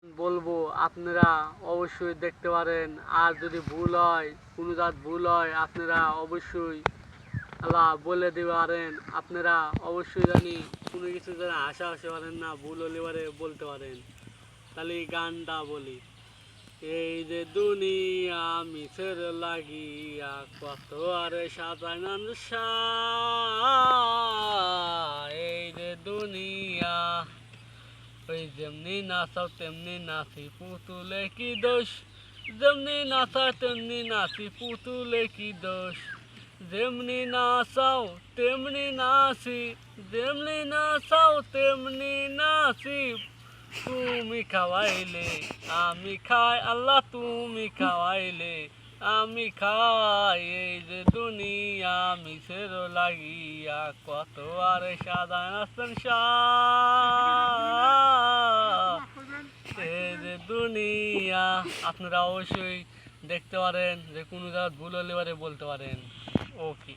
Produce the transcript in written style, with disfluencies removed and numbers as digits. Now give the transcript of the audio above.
বলবো আপনারা অবশ্যই দেখতে পারেন। আর যদি ভুল হয়, কোনো জাত ভুল হয়, আপনারা অবশ্যই আল্লাহ বলে দিতে পারেন। আপনারা অবশ্যই জানি কোনো কিছু যেন হাসাহাসি পারেন না, ভুল হলে পারে বলতে পারেন। তাহলে এই গানটা বলি। এই যে দুনিয়া মিছের লাগিয়া কত আরে সাজায় এই যে দুনিয়া, ওই যেমনি নাচাও তেমনি নাচি পুতুলে কি দোষ, যেমনি নাচা তেমনি নাচি পুতুলে কি দোষ, যেমনি নাচাও তেমনি নাচি, যেমনি নাচাও তেমনি নাচি, তুমি খাওয়াইলে আমি খাই, আল্লাহ তুমি খাওয়াইলে আমি খাই। এই যে দুনিয়া মিছের লাগিয়া কত আরে সাজায় নাচেন এই যে দুনিয়া। আপনারা অবশ্যই দেখতে পারেন, যে কোনো জায়গায় ভুল হলে পারে বলতে পারেন। ওকে।